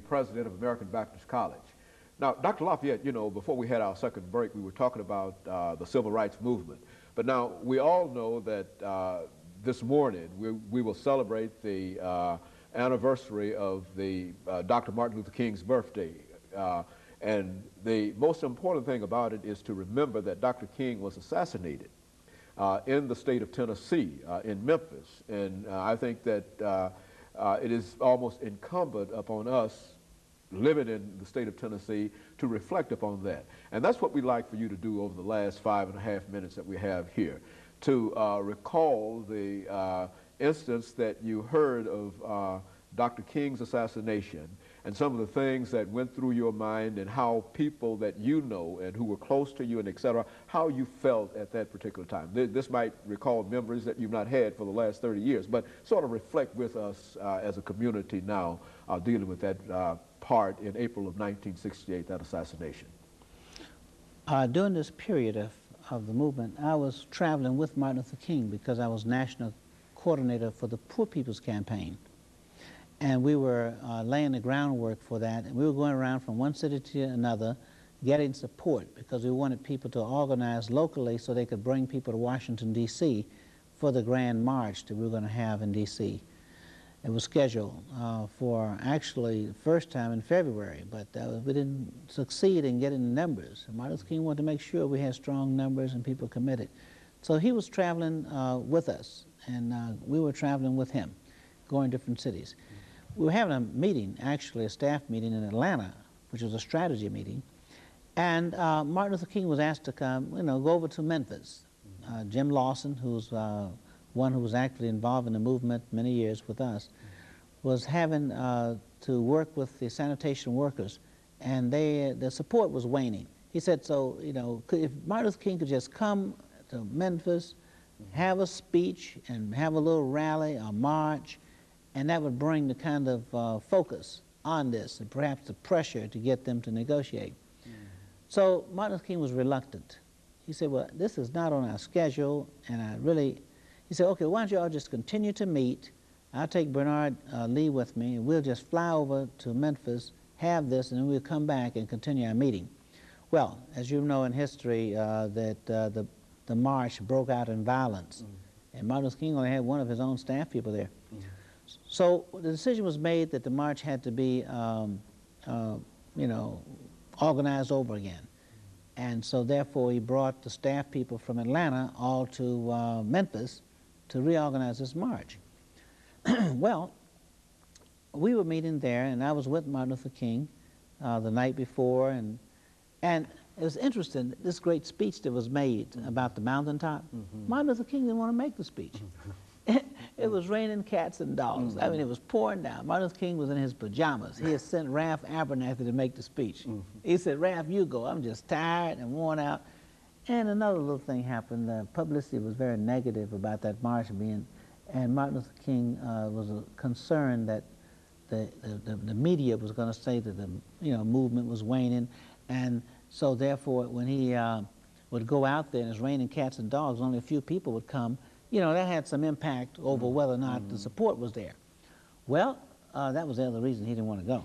president of American Baptist College. Now, Dr. Lafayette, you know, before we had our second break, we were talking about the civil rights movement. But now, we all know that this morning we will celebrate the anniversary of the Dr. Martin Luther King's birthday. And the most important thing about it is to remember that Dr. King was assassinated in the state of Tennessee, in Memphis. And I think that it is almost incumbent upon us living in the state of Tennessee to reflect upon that. And that's what we'd like for you to do over the last 5.5 minutes that we have here, to recall the instance that you heard of Dr. King's assassination and some of the things that went through your mind and how people that you know and who were close to you and et cetera, how you felt at that particular time. This might recall memories that you've not had for the last 30 years, but sort of reflect with us as a community now dealing with that part in April of 1968, that assassination. During this period of the movement, I was traveling with Martin Luther King because I was national coordinator for the Poor People's Campaign. And we were laying the groundwork for that, and we were going around from one city to another getting support because we wanted people to organize locally so they could bring people to Washington, D.C. for the grand march that we were going to have in D.C. It was scheduled for actually the first time in February, but we didn't succeed in getting the numbers. And Martin Luther King wanted to make sure we had strong numbers and people committed. So he was traveling with us, and we were traveling with him, going to different cities. We were having a meeting, actually a staff meeting in Atlanta, which was a strategy meeting, and Martin Luther King was asked to come, you know, go over to Memphis. Jim Lawson, who's one who was actually involved in the movement many years with us, was having to work with the sanitation workers, and the support was waning. He said, so, you know, if Martin Luther King could just come to Memphis, have a speech, and have a little rally, a march, and that would bring the kind of focus on this and perhaps the pressure to get them to negotiate. So Martin Luther King was reluctant. He said, well, this is not on our schedule, and he said, okay, why don't you all just continue to meet. I'll take Bernard Lee with me, and we'll just fly over to Memphis, have this, and then we'll come back and continue our meeting. Well, as you know in history, that the march broke out in violence, and Martin Luther King only had one of his own staff people there. So the decision was made that the march had to be, you know, organized over again. And so therefore he brought the staff people from Atlanta all to Memphis to reorganize this march. Well, we were meeting there, and I was with Martin Luther King the night before, and it was interesting, this great speech that was made about the mountaintop. Martin Luther King didn't want to make the speech. It was raining cats and dogs. I mean, it was pouring down. Martin Luther King was in his pajamas. He had sent Ralph Abernathy to make the speech. He said, Ralph, you go. I'm just tired and worn out. And another little thing happened. The publicity was very negative about that march being, and Martin Luther King was concerned that the media was going to say that the movement was waning, and so therefore when he would go out there and it's raining cats and dogs, only a few people would come. That had some impact over whether or not the support was there. Well, that was the other reason he didn't want to go.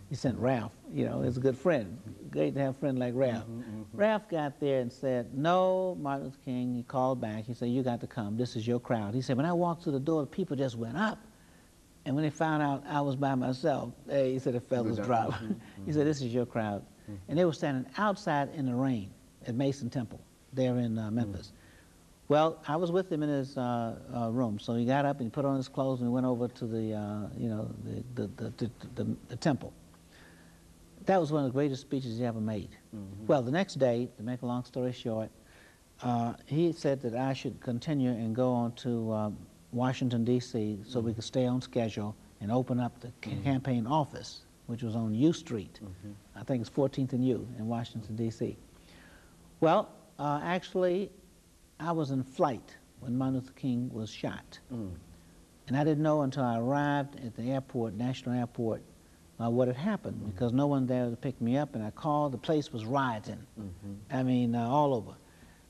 He sent Ralph, he's a good friend. Great to have a friend like Ralph. Ralph got there and said, no, Martin Luther King, he called back. He said, you got to come. This is your crowd. He said, when I walked through the door, the people just went up. And when they found out I was by myself, he said, the fellas dropped. He said, this is your crowd. And they were standing outside in the rain at Mason Temple there in Memphis. Well, I was with him in his room, so he got up and he put on his clothes and we went over to the temple. That was one of the greatest speeches he ever made. Well, the next day, to make a long story short, he said that I should continue and go on to Washington, D.C., so we could stay on schedule and open up the campaign office, which was on U Street. I think it's 14th and U in Washington, D.C. Well, actually, I was in flight when Martin Luther King was shot. And I didn't know until I arrived at the airport, National Airport, what had happened, because no one there to pick me up, and I called, the place was rioting. I mean, all over.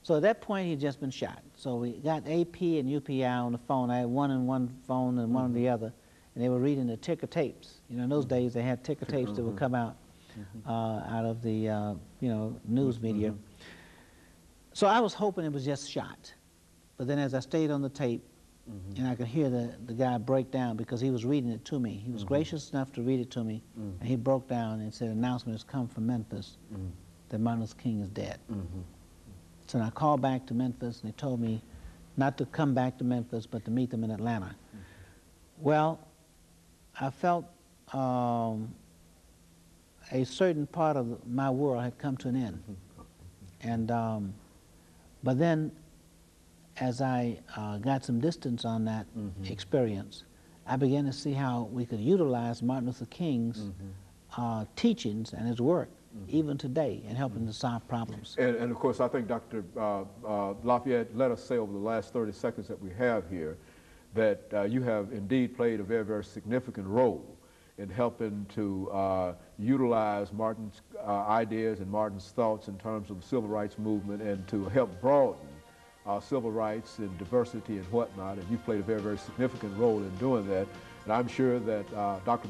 So at that point, he'd just been shot. So we got AP and UPI on the phone. I had one on one phone and one on the other. and they were reading the ticker tapes. You know, in those days they had ticker tapes that would come out out of the you know, news media. So I was hoping it was just shot, but then as I stayed on the tape, and I could hear the guy break down because he was reading it to me. He was gracious enough to read it to me, and he broke down and said, "Announcement has come from Memphis that Martin Luther King is dead." So I called back to Memphis, and they told me not to come back to Memphis, but to meet them in Atlanta. Well, I felt a certain part of my world had come to an end. And, but then, as I got some distance on that experience, I began to see how we could utilize Martin Luther King's teachings and his work even today in helping to solve problems. And of course, I think Dr. Lafayette, let us say over the last 30 seconds that we have here, that you have indeed played a very, very significant role in helping to utilize Martin's ideas and Martin's thoughts in terms of the civil rights movement and to help broaden civil rights and diversity and whatnot. And you've played a very, very significant role in doing that. And I'm sure that Dr.